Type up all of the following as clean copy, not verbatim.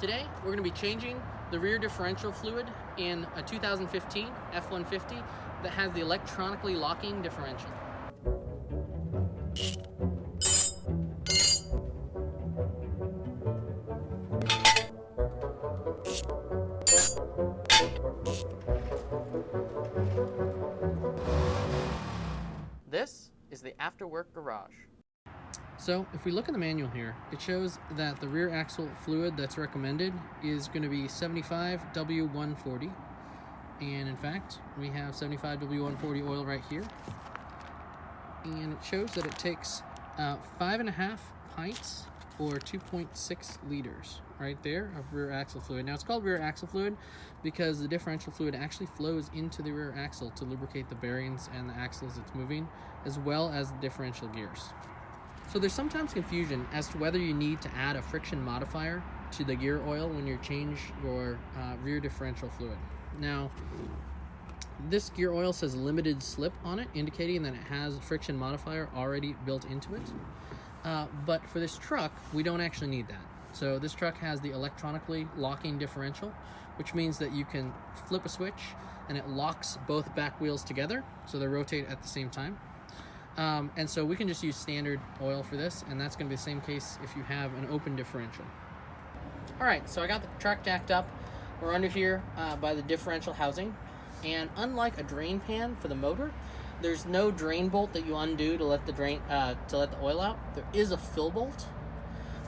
Today, we're going to be changing the rear differential fluid in a 2015 F-150 that has the electronically locking differential. This is the after-work garage. So if we look in the manual here, it shows that the rear axle fluid that's recommended is going to be 75W140. And in fact, we have 75W140 oil right here. And it shows that it takes 5.5 pints or 2.6 liters right there of rear axle fluid. Now it's called rear axle fluid because the differential fluid actually flows into the rear axle to lubricate the bearings and the axle as it's moving, as well as the differential gears. So there's sometimes confusion as to whether you need to add a friction modifier to the gear oil when you change your rear differential fluid. Now, this gear oil says limited slip on it, indicating that it has a friction modifier already built into it. But for this truck, we don't actually need that. So this truck has the electronically locking differential, which means that you can flip a switch and it locks both back wheels together so they rotate at the same time. And so we can just use standard oil for this, and that's going to be the same case if you have an open differential. Alright, so I got the truck jacked up. We're under here by the differential housing, and unlike a drain pan for the motor, there's no drain bolt that you undo to let the oil out. There is a fill bolt,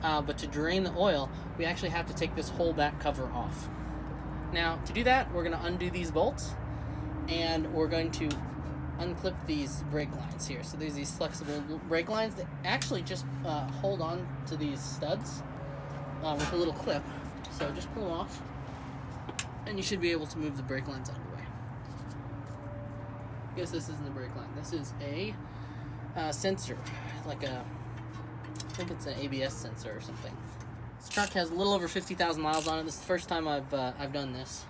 but to drain the oil, we actually have to take this whole back cover off. Now, to do that, we're going to undo these bolts, and we're going to unclip these brake lines here. So there's these flexible brake lines that actually just hold on to these studs with a little clip. So just pull them off, and you should be able to move the brake lines out of the way. I guess this isn't the brake line. This is a sensor, I think it's an ABS sensor or something. This truck has a little over 50,000 miles on it. This is the first time I've done this,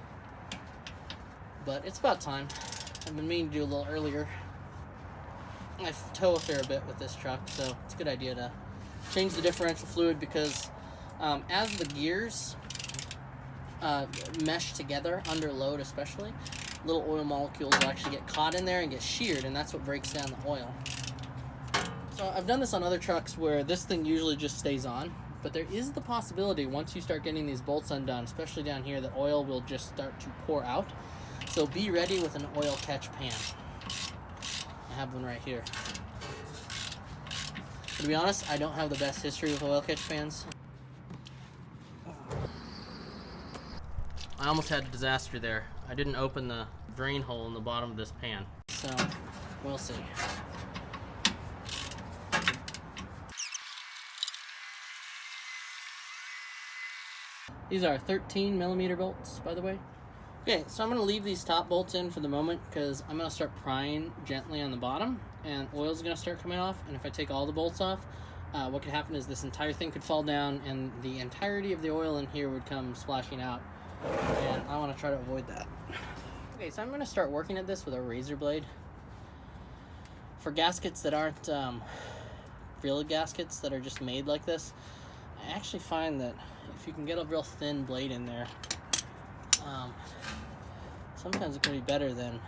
but it's about time. I've been meaning to do a little earlier. I tow a fair bit with this truck, so it's a good idea to change the differential fluid because as the gears mesh together under load especially, little oil molecules will actually get caught in there and get sheared, and that's what breaks down the oil. So I've done this on other trucks where this thing usually just stays on, but there is the possibility once you start getting these bolts undone, especially down here, that oil will just start to pour out. So be ready with an oil catch pan. I have one right here. To be honest, I don't have the best history with oil catch pans. I almost had a disaster there. I didn't open the drain hole in the bottom of this pan. So, we'll see. These are 13mm bolts, by the way. Okay, so I'm going to leave these top bolts in for the moment because I'm going to start prying gently on the bottom and oil's going to start coming off, and if I take all the bolts off, what could happen is this entire thing could fall down and the entirety of the oil in here would come splashing out, and I want to try to avoid that. Okay, so I'm going to start working at this with a razor blade. For gaskets that aren't real gaskets that are just made like this, I actually find that if you can get a real thin blade in there, sometimes it can be better than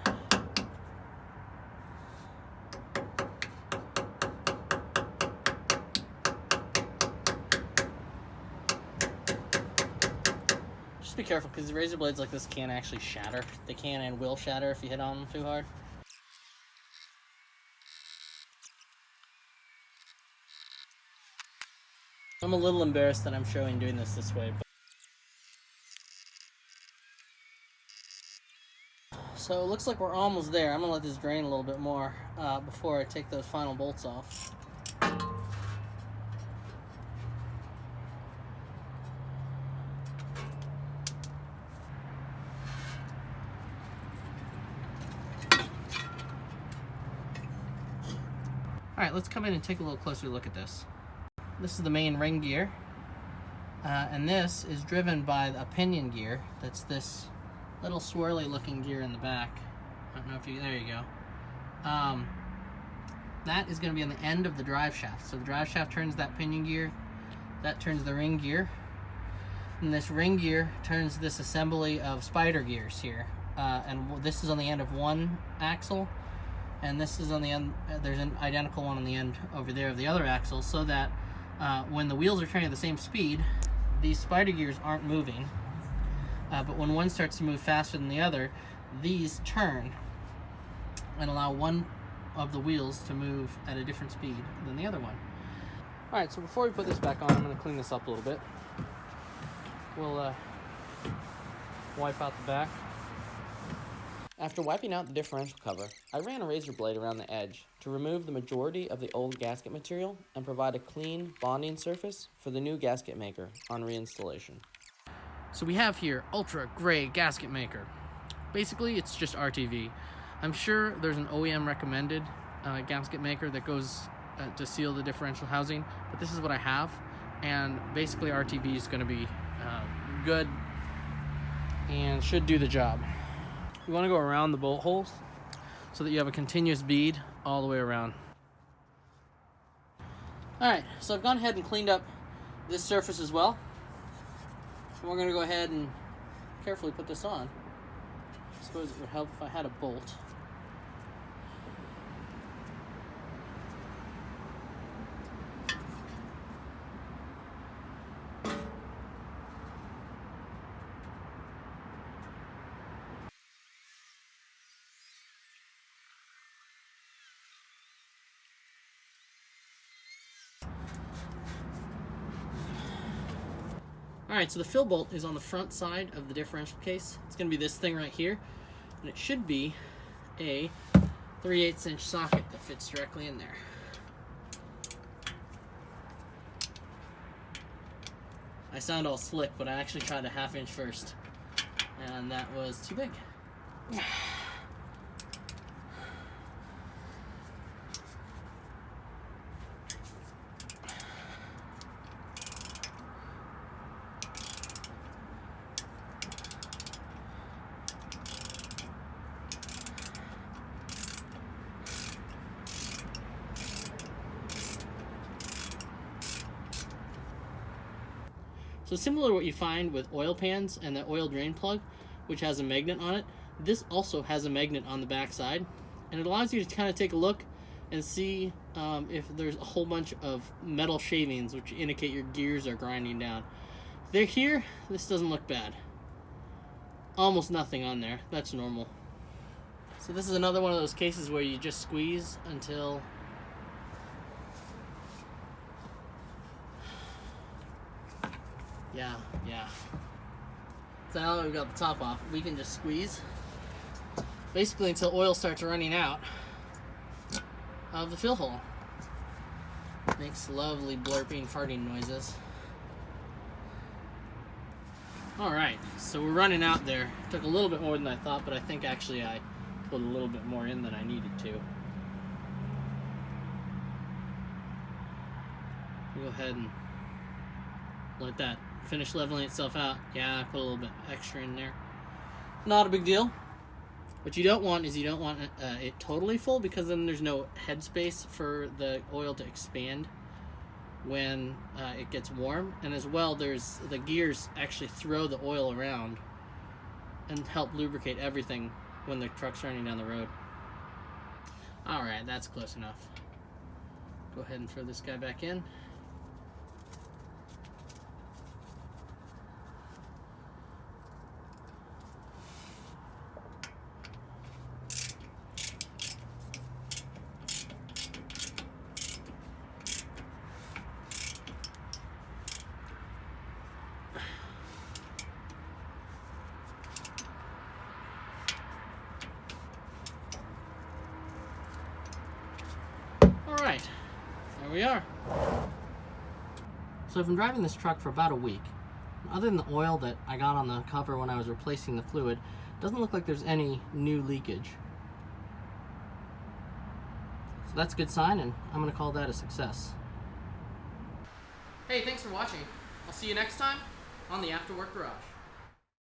just be careful because razor blades like this can actually shatter. They can and will shatter if you hit on them too hard. I'm a little embarrassed that I'm showing doing this way, but so it looks like we're almost there. I'm going to let this drain a little bit more before I take those final bolts off. Alright, let's come in and take a little closer look at this. This is the main ring gear, and this is driven by a pinion gear. That's this little swirly looking gear in the back. I don't know if you, there you go. That is going to be on the end of the drive shaft. So the drive shaft turns that pinion gear, that turns the ring gear. And this ring gear turns this assembly of spider gears here. And this is on the end of one axle, and this is on the end, there's an identical one on the end over there of the other axle, so that when the wheels are turning at the same speed, these spider gears aren't moving. But when one starts to move faster than the other, these turn and allow one of the wheels to move at a different speed than the other one. Alright, so before we put this back on, I'm going to clean this up a little bit. We'll wipe out the back. After wiping out the differential cover, I ran a razor blade around the edge to remove the majority of the old gasket material and provide a clean bonding surface for the new gasket maker on reinstallation. So we have here Ultra Gray Gasket Maker. Basically, it's just RTV. I'm sure there's an OEM recommended gasket maker that goes to seal the differential housing, but this is what I have, and basically RTV is going to be good and should do the job. You want to go around the bolt holes so that you have a continuous bead all the way around. Alright, so I've gone ahead and cleaned up this surface as well. And we're going to go ahead and carefully put this on. I suppose it would help if I had a bolt. Alright, so the fill bolt is on the front side of the differential case. It's going to be this thing right here, and it should be a 3/8 inch socket that fits directly in there. I sound all slick, but I actually tried a 1/2 inch first, and that was too big. So similar to what you find with oil pans and the oil drain plug, which has a magnet on it, this also has a magnet on the back side, and it allows you to kind of take a look and see if there's a whole bunch of metal shavings which indicate your gears are grinding down. If they're here, this doesn't look bad. Almost nothing on there, that's normal. So this is another one of those cases where you just squeeze until Yeah. So now that we've got the top off, we can just squeeze basically until oil starts running out of the fill hole. Makes lovely blurping, farting noises. Alright, so we're running out there. Took a little bit more than I thought, but I think actually I put a little bit more in than I needed to. We'll go ahead and let that finish leveling itself out. Yeah, I put a little bit extra in there. Not a big deal. What you don't want is it totally full, because then there's no headspace for the oil to expand when it gets warm. And as well, there's the gears actually throw the oil around and help lubricate everything when the truck's running down the road. Alright, that's close enough. Go ahead and throw this guy back in. Alright, there we are. So I've been driving this truck for about a week. Other than the oil that I got on the cover when I was replacing the fluid, it doesn't look like there's any new leakage. So that's a good sign, and I'm going to call that a success. Hey, thanks for watching. I'll see you next time on the After Work Garage.